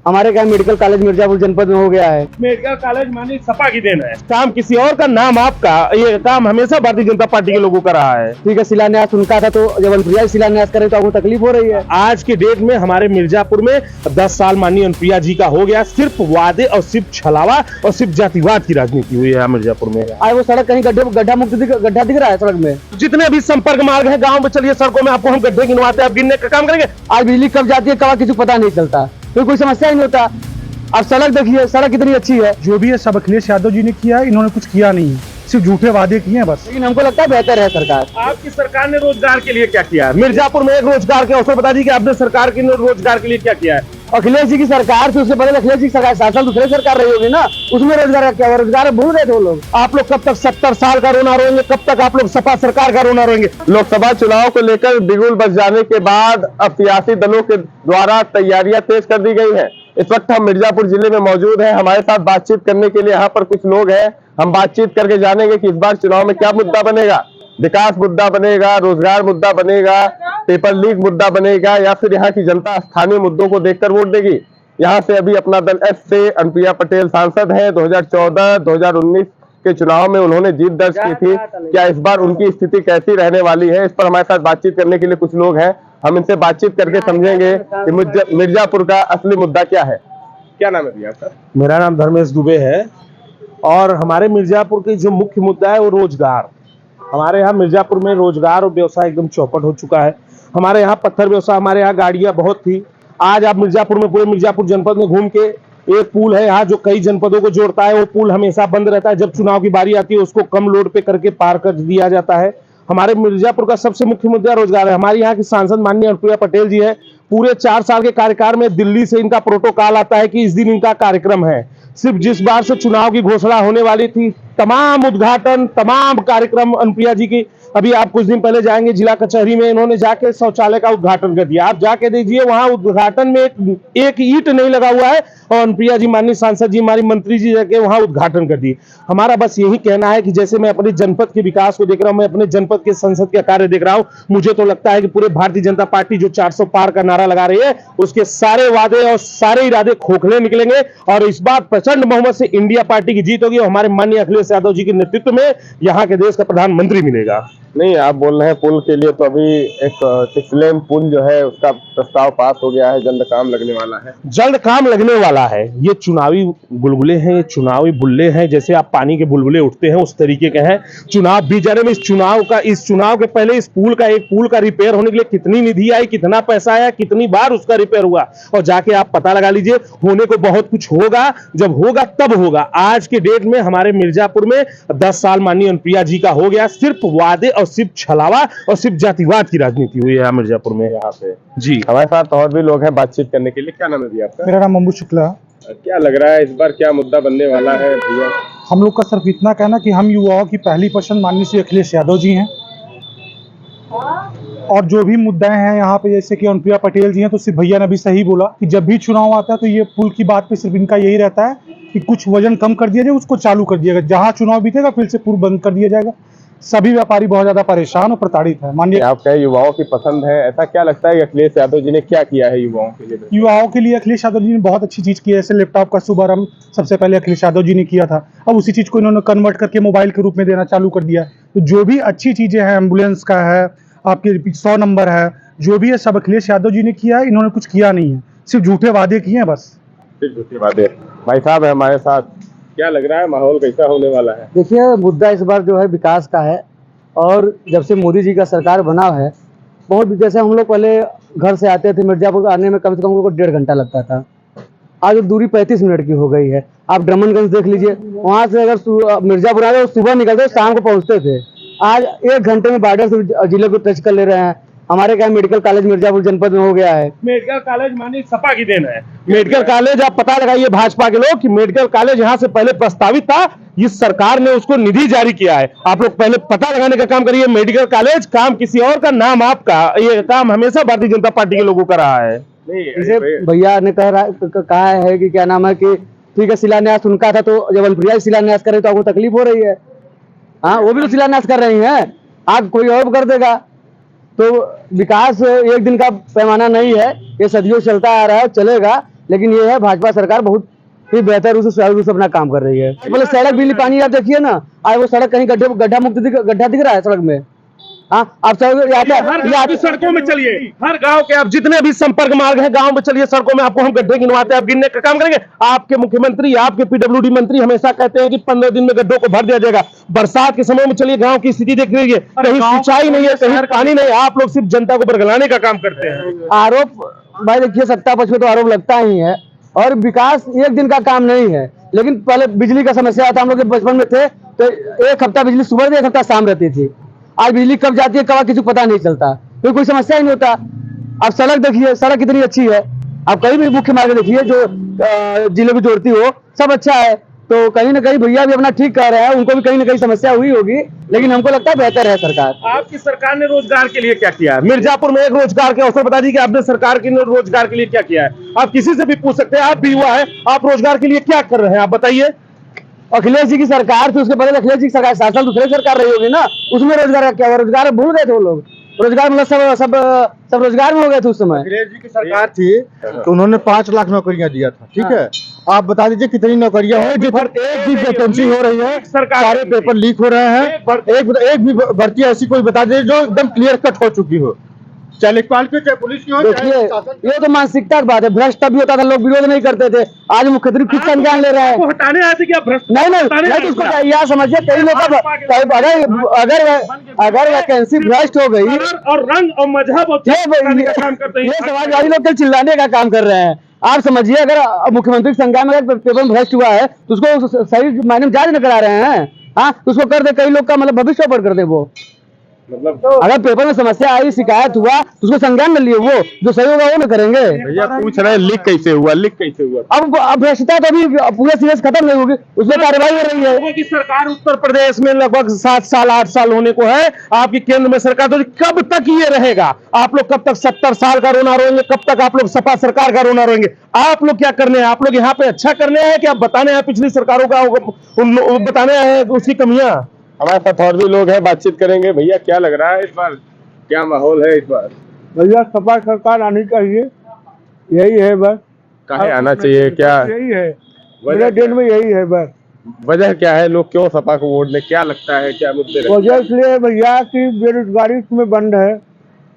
हमारे क्या medical college Mirzapur जनपद में हो गया है। मेडिकल कॉलेज मानी सपा की देन है, काम किसी और का, नाम आपका। ये काम हमेशा भारतीय जनता पार्टी के लोगों का रहा है। ठीक है, शिलान्यास उनका था तो जब अनुप्रिया शिलान्यास करे तो आपको तकलीफ हो रही है। आज के डेट में हमारे मिर्जापुर में 10 साल माननीय अनुप्रिया जी का हो गया, सिर्फ वादे और सिर्फ छलावा और सिर्फ जातिवाद की राजनीति हुई है मिर्जापुर में। आज वो सड़क कहीं गड्ढा मुक्त गड्ढा दिख रहा है सड़क में। जितने भी संपर्क मार्ग है गाँव में, चलिए सड़कों में आपको हम गड्ढे गिनवाते हैं, आप गिनने का काम करेंगे। आज बिजली कब जाती है कब किसी को पता नहीं चलता, तो कोई समस्या ही नहीं होता। अब सड़क देखिए, सड़क कितनी अच्छी है। जो भी है सब अखिलेश यादव जी ने किया है, इन्होंने कुछ किया नहीं है, सिर्फ झूठे वादे किए हैं बस। लेकिन हमको लगता है बेहतर है सरकार। आपकी सरकार ने रोजगार के लिए क्या किया है? मिर्जापुर में एक रोजगार के अवसर बता दीजिए, आपने सरकार के रोजगार के लिए क्या किया है? अखिलेश जी की सरकार से उससे पहले अखिलेश जी की सरकार 7 साल दूसरी सरकार रही होगी ना, उसमें रोजगार का क्या हुआ? रोजगार भूल गए थे वो लोग। आप लोग कब तक 70 साल का रोना रोएंगे? कब तक आप लोग सपा सरकार का रोना रोएंगे? लोकसभा चुनाव को लेकर बिगुल बच जाने के बाद अब सियासी दलों के द्वारा तैयारियां तेज कर दी गई है। इस वक्त हम मिर्जापुर जिले में मौजूद हैं। हमारे साथ बातचीत करने के लिए यहाँ पर कुछ लोग हैं। हम बातचीत करके जानेंगे कि इस बार चुनाव में क्या मुद्दा बनेगा। विकास मुद्दा बनेगा, रोजगार मुद्दा बनेगा, पेपर लीक मुद्दा बनेगा, या फिर यहाँ की जनता स्थानीय मुद्दों को देखकर वोट देगी। यहाँ से अभी अपना दल एस से अनुप्रिया पटेल सांसद है। 2014-2019 के चुनाव में उन्होंने जीत दर्ज की थी। क्या इस बार उनकी स्थिति कैसी रहने वाली है, इस पर हमारे साथ बातचीत करने के लिए कुछ लोग हैं। हम इनसे बातचीत करके समझेंगे कि मिर्जापुर का असली मुद्दा क्या है। क्या नाम है भैया आपका? मेरा नाम धर्मेश दुबे है और हमारे मिर्जापुर की जो मुख्य मुद्दा है वो रोजगार। हमारे यहाँ मिर्जापुर में रोजगार और व्यवसाय एकदम चौपट हो चुका है। हमारे यहाँ पत्थर व्यवसाय, हमारे यहाँ गाड़ियां बहुत थी। आज आप मिर्जापुर में, पूरे मिर्जापुर जनपद में घूम के, एक पुल है यहाँ जो कई जनपदों को जोड़ता है, वो पुल हमेशा बंद रहता है। जब चुनाव की बारी आती है उसको कम लोड पे करके पार कर दिया जाता है। हमारे मिर्जापुर का सबसे मुख्य मुद्दा रोजगार है। हमारे यहाँ की सांसद माननीय अनुप्रिया पटेल जी है। पूरे 4 साल के कार्यकाल में दिल्ली से इनका प्रोटोकॉल आता है कि इस दिन इनका कार्यक्रम है। सिर्फ जिस बार से चुनाव की घोषणा होने वाली थी, तमाम उद्घाटन, तमाम कार्यक्रम अनुप्रिया जी की। अभी आप कुछ दिन पहले जाएंगे जिला कचहरी में, इन्होंने जाके शौचालय का उद्घाटन कर दिया। आप जाके देखिए, वहां उद्घाटन में एक ईंट नहीं लगा हुआ है और अनुप्रिया जी, माननीय सांसद जी, हमारी मंत्री जी जाके वहां उद्घाटन कर दिए। हमारा बस यही कहना है कि जैसे मैं अपने जनपद के विकास को देख रहा हूं, मैं अपने जनपद के संसद का कार्य देख रहा हूं, मुझे तो लगता है कि पूरे भारतीय जनता पार्टी जो 400 पार का नारा लगा रही है, उसके सारे वादे और सारे इरादे खोखले निकलेंगे और इस बार प्रचंड बहुमत से इंडिया पार्टी की जीत होगी और हमारे माननीय अखिलेश यादव जी के नेतृत्व में यहाँ के देश का प्रधानमंत्री मिलेगा। नहीं, आप बोल रहे हैं पुल के लिए, तो अभी एक 6 लेन पुल जो है उसका प्रस्ताव पास हो गया है, जल्द काम लगने वाला है। जल्द काम लगने वाला है। ये चुनावी बुलबुले हैं, ये चुनावी बुल्ले हैं। जैसे आप पानी के बुलबुले उठते हैं उस तरीके के हैं। चुनाव भी जा रहे हैं। इस चुनाव के पहले इस पुल का रिपेयर होने के लिए कितनी निधि आई, कितना पैसा आया, कितनी बार उसका रिपेयर हुआ, और जाके आप पता लगा लीजिए। होने को बहुत कुछ होगा, जब होगा तब होगा। आज के डेट में हमारे मिर्जापुर में 10 साल माननीय अनुप्रिया जी का हो गया, सिर्फ वादे और सिर्फ छलावा और सिर्फ जातिवाद की राजनीति हुई है मिर्जापुर में। यहाँ पे जी हमारे साथ और भी लोग हैं बातचीत करने के लिए। क्या नाम है भैया आपका? मेरा नाम अम्बू शुक्ला। क्या लग रहा है इस बार क्या मुद्दा बनने वाला है भैया? हम लोग का सिर्फ इतना कहना कि हम युवाओं की पहली पसंद माननीय श्री अखिलेश यादव जी हैं, और जो भी मुद्दे हैं यहाँ पे, जैसे कि अनुप्रिया पटेल जी हैं, तो सिर्फ भैया ने भी सही बोला कि जब भी चुनाव आता है तो ये पुल की बात पे सिर्फ इनका यही रहता है कि कुछ वजन कम कर दिया जाए, उसको चालू कर दिया जाएगा। जहाँ चुनाव बीतेगा फिर से पुल बंद कर दिया जाएगा। सभी व्यापारी बहुत ज्यादा परेशान और प्रताड़ित है। मानिए, आप कहें युवाओं की पसंद है, ऐसा क्या लगता है कि अखिलेश यादव जी ने क्या किया है युवाओं के लिए? युवाओं के लिए अखिलेश यादव जी ने बहुत अच्छी चीज की है। जैसे लैपटॉप का शुभारंभ सबसे पहले अखिलेश यादव जी ने किया था, अब उसी चीज को इन्होंने कन्वर्ट करके मोबाइल के रूप में देना चालू कर दिया। तो जो भी अच्छी चीजें हैं, एम्बुलेंस का है, आपके 100 नंबर है, जो भी है सब अखिलेश यादव जी ने किया है। इन्होंने कुछ किया नहीं है, सिर्फ झूठे वादे किए हैं बस। सिर्फ झूठे वादे। भाई साहब है हमारे साथ, क्या लग रहा है माहौल कैसा होने वाला है? देखिए, मुद्दा इस बार जो है विकास का है, और जब से मोदी जी का सरकार बना है, बहुत, जैसे हम लोग पहले घर से आते थे मिर्जापुर आने में कम से कम हम लोग को 1.5 घंटा लगता था, आज दूरी 35 मिनट की हो गई है। आप ड्रमनगंज देख लीजिए, वहाँ से अगर मिर्जापुर आ जाए सुबह निकलते शाम को पहुँचते थे, आज 1 घंटे में बॉर्डर से जिले को टच कर ले रहे हैं। हमारे क्या मेडिकल कॉलेज मिर्जापुर जनपद में हो गया है। मेडिकल कॉलेज मानी सपा की देन है। मेडिकल कॉलेज, आप पता लगाइए भाजपा के लोग कि मेडिकल कॉलेज यहाँ से पहले प्रस्तावित था, इस सरकार ने उसको निधि जारी किया है। आप लोग पहले पता लगाने का काम करिए। मेडिकल कॉलेज, काम किसी और का, नाम आपका। ये काम हमेशा भारतीय जनता पार्टी के लोगों का रहा है। जैसे भैया ने कहा है कि क्या नाम है कि ठीक है, शिलान्यास उनका था तो जब अनुप्रिया शिलान्यास करे तो आपको तकलीफ हो रही है। हाँ, वो भी तो शिलान्यास कर रही हैं, आज कोई और कर देगा। तो विकास एक दिन का पैमाना नहीं है, ये सदियों चलता आ रहा है, चलेगा। लेकिन ये है भाजपा सरकार बहुत ही बेहतर रूप से अपना काम कर रही है। पहले सड़क बिजली पानी आप देखिए ना, आज वो सड़क कहीं गड्ढा मुक्त गड्ढा दिख रहा है सड़क में। हाँ, आप हर सड़कों में चलिए, हर गांव के आप जितने भी संपर्क मार्ग हैं गांव में चलिए, सड़कों में आपको हम गड्ढे गिनवाते हैं, आप गिनने का काम करेंगे। आपके मुख्यमंत्री, आपके पीडब्ल्यूडी मंत्री हमेशा कहते हैं कि 15 दिन में गड्ढों को भर दिया जाएगा। बरसात के समय में चलिए, गांव की स्थिति देख लीजिए, कहीं सिंचाई नहीं है, कहीं पानी नहीं है। आप लोग सिर्फ जनता को बरगलाने का काम करते हैं। आरोप भाई देखिए, सत्ता पक्ष में तो आरोप लगता ही है, और विकास एक दिन का काम नहीं है। लेकिन पहले बिजली का समस्या था, हम लोग बचपन में थे तो एक हफ्ता बिजली सुबह थी, एक हफ्ता शाम रहती थी। आज बिजली कब जाती है कब किसी को पता नहीं चलता, तो कोई समस्या ही नहीं होता। अब सड़क देखिए, सड़क कितनी अच्छी है, आप कहीं भी मुख्य मार्ग देखिए जो जिले को जोड़ती हो, सब अच्छा है। तो कहीं ना कहीं भैया भी अपना ठीक कर रहे हैं, उनको भी कहीं ना कहीं समस्या हुई होगी, लेकिन हमको लगता है बेहतर है सरकार। आपकी सरकार ने रोजगार के लिए क्या किया है? मिर्जापुर में एक रोजगार के अवसर बता दीजिए कि आपने सरकार के रोजगार के लिए क्या किया है। आप किसी से भी पूछ सकते हैं, आप भी युवा है, आप रोजगार के लिए क्या कर रहे हैं, आप बताइए। अखिलेश जी की सरकार थी, उसके पहले अखिलेश जी की सरकार 7 साल दूसरी सरकार रही होगी ना, उसमें रोजगार का क्या हुआ? रोजगार भूल गए थे वो लोग, रोजगार मतलब सब रोजगार में हो गए थे उस समय। अखिलेश जी की सरकार थी तो उन्होंने 5 लाख नौकरियां दिया था, ठीक है। आप बता दीजिए कितनी नौकरियां हैं, जो एक भी वैकेंसी हो रही है, सारे पेपर लीक हो रहे हैं, एक भी भर्ती ऐसी कोई बता दीजिए जो एकदम क्लियर कट हो चुकी हो, चाहे लेखपाल की, चाहे पुलिस की हो। देखिए, ये तो मानसिकता की बात है, भ्रष्ट तभी होता था, लोग विरोध नहीं करते थे। आज मुख्यमंत्री खुद संज्ञान ले रहा है। हटाने आए थे क्या भ्रष्ट? नहीं तो उसको यह समझिए, कई लोग अगर वैकेंसी भ्रष्ट हो गई और रंग और मजहब और काम करते हैं, ये समाजवादी लोग कल चिल्लाने का काम कर रहे हैं। आप समझिए, अगर मुख्यमंत्री के संज्ञान में अगर पेपर में भ्रष्ट हुआ है तो उसको सही मायने में जांच न करा रहे हैं। हाँ, उसको कर दे, कई लोग का मतलब भविष्य पर कर दे। वो मतलब अगर पेपर में समस्या आई, शिकायत हुआ तो उसको संज्ञान में लिए, वो जो सही होगा वो न करेंगे। भैया पूछ रहे हैं लीक कैसे हुआ, लीक कैसे हुआ? अब भ्रष्टता तो अभी पूरे सीरियस खत्म नहीं होगी, उसमें कार्रवाई हो रही है। की सरकार उत्तर प्रदेश में लगभग 7 साल 8 साल होने को है, आपकी केंद्र में सरकार, तो कब तक ये रहेगा? आप लोग कब तक 70 साल का रोना रोएंगे? कब तक आप लोग सपा सरकार का रोना रोएंगे? आप लोग क्या करने हैं? आप लोग यहाँ पे अच्छा करने हैं कि आप बताने हैं पिछली सरकारों का बताने हैं उसकी कमियां? हमारे साथ और भी लोग हैं, बातचीत करेंगे। भैया क्या लग रहा है इस बार, क्या माहौल है इस बार? भैया सपा सरकार आनी चाहिए, यही है बस। काहे आना चाहिए, क्या यही है, मेरे दिन में यही है बस। वजह क्या है, लोग क्यों सपा को वोट दें, क्या लगता है, क्या मुद्दे रहते हैं? वजह इसलिए भैया की बेरोजगारी उसमें बंद है,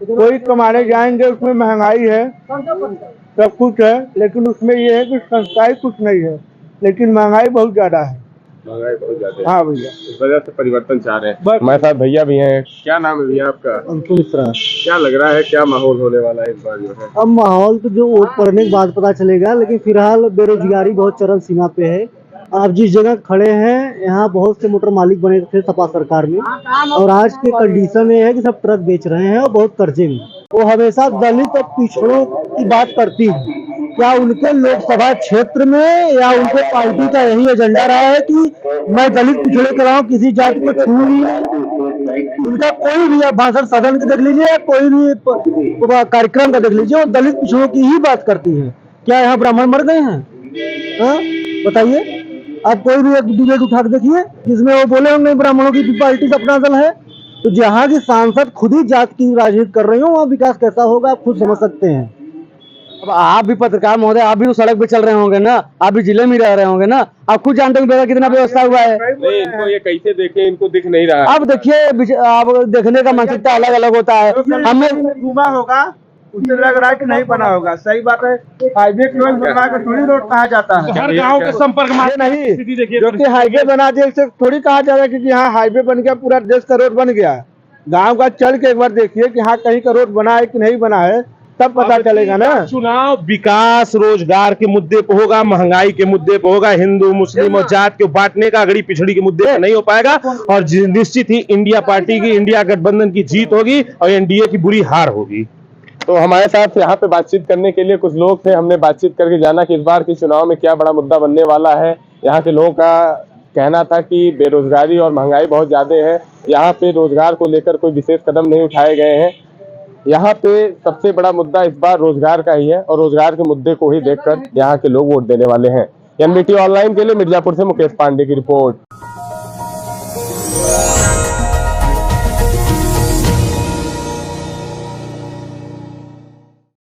कोई कमाने जाएंगे, उसमें महंगाई है, सब कुछ है, लेकिन उसमें ये है कि संस्थाई कुछ नहीं है, लेकिन महंगाई बहुत ज्यादा है। महंगाई बहुत ज्यादा है। हाँ भैया, इस वजह से परिवर्तन चाह रहे हैं। बस। हमारे साथ भैया भी हैं। क्या नाम है भैया आपका? अंकुल मिश्रा। क्या लग रहा है, क्या माहौल होने वाला है इस बार जो है? अब माहौल तो जो वोट पड़ने के बाद पता चलेगा, लेकिन फिलहाल बेरोजगारी बहुत चरम सीमा पे है। आप जिस जगह खड़े हैं, यहाँ बहुत से मोटर मालिक बने थे सपा सरकार में, और आज के कंडीशन ये है कि सब ट्रक बेच रहे हैं और बहुत कर्जे में। वो हमेशा दलित और पिछड़ों की बात करती है। क्या उनके लोकसभा क्षेत्र में या उनके पार्टी का यही एजेंडा रहा है कि मैं दलित पिछड़े का हूँ, किसी जाति को छू नहीं? उनका कोई भी आप भाषण सदन का देख लीजिए या कोई भी कार्यक्रम का देख लीजिए, वो दलित पिछड़ों की ही बात करती है। क्या यहाँ ब्राह्मण मर गए हैं? बताइए, आप कोई भी एक डिबेट उठा के देखिए जिसमें वो बोले होंगे ब्राह्मणों की पार्टी का अपना दल है। तो जहाँ की सांसद खुद ही जात की राजनीति कर रही हो, वहाँ विकास कैसा होगा आप खुद समझ सकते हैं। अब आप भी पत्रकार महोदय, आप भी तो सड़क पे चल रहे होंगे ना, आप भी जिले में रह रहे होंगे ना, आप खुद जानते होंगे कितना व्यवस्था हुआ है। नहीं, इनको ये कैसे देखें, इनको दिख नहीं रहा है। अब देखिए, आप देखने का मानसिकता अलग अलग होता है। हमें घूमा होगा, उसे लग रहा है कि नहीं बना होगा। सही बात है, हाईवे क्यों बनवा के थोड़ी रोड कहा जाता है। हर गांव के संपर्क मार्ग नहीं, स्थिति देखिए, जो कि हाईवे बना दिए इसे थोड़ी कहा जा रहा है कि यहाँ हाईवे बन गया, पूरा देश का रोड बन गया। गांव का चल के एक बार देखिए कि हाँ कहीं का रोड बना है कि नहीं बना है, तब पता चलेगा ना। चुनाव विकास रोजगार के मुद्दे पे होगा, महंगाई के मुद्दे पे होगा, हिंदू मुस्लिम और जात के बांटने का, अगड़ी पिछड़ी के मुद्दे पे नहीं हो पाएगा। और निश्चित ही इंडिया पार्टी की, इंडिया गठबंधन की जीत होगी और एनडीए की बुरी हार होगी। तो हमारे साथ यहाँ पे बातचीत करने के लिए कुछ लोग थे, हमने बातचीत करके जाना कि इस बार के चुनाव में क्या बड़ा मुद्दा बनने वाला है। यहाँ के लोगों का कहना था कि बेरोजगारी और महंगाई बहुत ज्यादा है, यहाँ पे रोजगार को लेकर कोई विशेष कदम नहीं उठाए गए हैं। यहाँ पे सबसे बड़ा मुद्दा इस बार रोजगार का ही है और रोजगार के मुद्दे को ही देखकर यहाँ के लोग वोट देने वाले हैं। एनबीटी ऑनलाइन के लिए मिर्जापुर से मुकेश पांडे की रिपोर्ट।